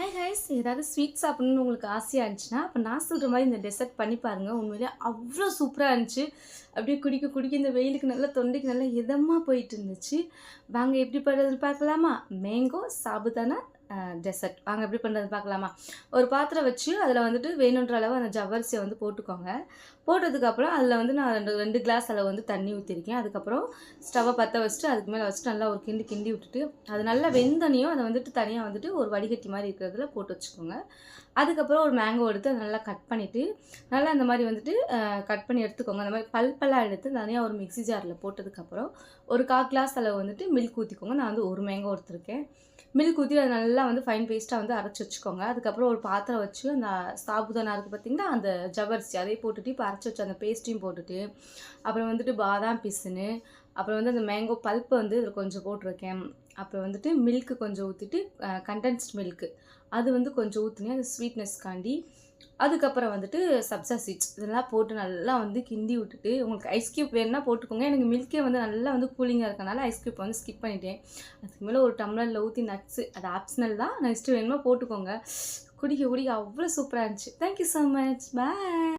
Hi highs ஏதாவது sweet சாப்பிட்ணுன்னு உங்களுக்கு ஆசையாக இருந்துச்சுன்னா அப்போ நான் சொல்கிற மாதிரி இந்த டெசர்ட் பண்ணி பாருங்கள். உண்மையிலே அவ்வளோ சூப்பராக இருந்துச்சு. அப்படியே குடிக்க குடிக்க இந்த வெயிலுக்கு நல்லா தொண்டைக்கு நல்லா இதமாக போயிட்டு இருந்துச்சு. வாங்க எப்படி பண்ணுறதுன்னு பார்க்கலாமா? மேங்கோ சாபுதானா டெசர்ட் வாங்க எப்படி பண்ணுறது பார்க்கலாமா? ஒரு பாத்திரம் வச்சு அதில் வந்துட்டு வேணுன்ற அளவு அந்த ஜவ்வரிசியை வந்து போட்டுக்கோங்க. போட்டதுக்கப்புறம் அதில் வந்து நான் ரெண்டு கிளாஸ் அளவு வந்து தண்ணி ஊற்றிருக்கேன். அதுக்கப்புறம் ஸ்டவ்வை பற்ற வச்சுட்டு அதுக்கு மேலே வச்சுட்டு நல்லா ஒரு கிண்டி கிண்டி விட்டுட்டு அது நல்லா வெந்தனையும் அதை வந்துட்டு தனியாக வந்துட்டு ஒரு வடிகட்டி மாதிரி இருக்கிறதுல போட்டு வச்சுக்கோங்க. அதுக்கப்புறம் ஒரு மேங்கோ எடுத்து அதை நல்லா கட் பண்ணிவிட்டு நல்லா அந்த மாதிரி வந்துட்டு கட் பண்ணி எடுத்துக்கோங்க. அந்த மாதிரி பல்பெல்லாம் எடுத்து தனியாக ஒரு மிக்ஸி ஜாரில் போட்டதுக்கப்புறம் ஒரு 1/4 கிளாஸ் அளவு வந்துட்டு மில்க் ஊற்றிக்கோங்க. நான் வந்து ஒரு மேங்கோ எடுத்துருக்கேன். மில்க் ஊற்றி அதை நல்லா வந்து ஃபைன் பேஸ்ட்டாக வந்து அரைச்சி வச்சுக்கோங்க. அதுக்கப்புறம் ஒரு பாத்திரம் வச்சு அந்த சாபுதானா இருக்குது பார்த்திங்கன்னா, அந்த ஜவ்வரிசி அதையும் போட்டுட்டு இப்போ அரைச்சி வச்சு அந்த பேஸ்ட்டையும் போட்டுட்டு அப்புறம் வந்துட்டு பாதாம் பிசுன்னு அப்புறம் வந்து அந்த மேங்கோ பல்ப்பு வந்து இதில் கொஞ்சம் போட்டிருக்கேன். அப்புறம் வந்துட்டு மில்க்கு கொஞ்சம் ஊற்றிட்டு கண்டென்ஸ்ட் மில்க்கு அது வந்து கொஞ்சம் ஊற்றினேன் அந்த ஸ்வீட்னஸ்க்காண்டி. அதுக்கப்புறம் வந்துட்டு சப்ஸா சீட்ஸ் இதெல்லாம் போட்டு நல்லா வந்து கிண்டி விட்டுட்டு உங்களுக்கு ஐஸ் க்யூப் வேணுன்னா போட்டுக்கோங்க. எனக்கு மில்கே வந்து நல்லா வந்து கூலிங்காக இருக்கனால ஐஸ் க்யூப் வந்து ஸ்கிப் பண்ணிட்டேன். அதுக்கு மேலே ஒரு டம்ளரில் ஊற்றி நட்ஸு அது ஆப்ஷனல் தான். நெக்ஸ்ட்டு வேணுமா போட்டுக்கோங்க. குடிக்க குடிக்க அவ்வளோ சூப்பராக இருந்துச்சு. Thank you so much. பாய்.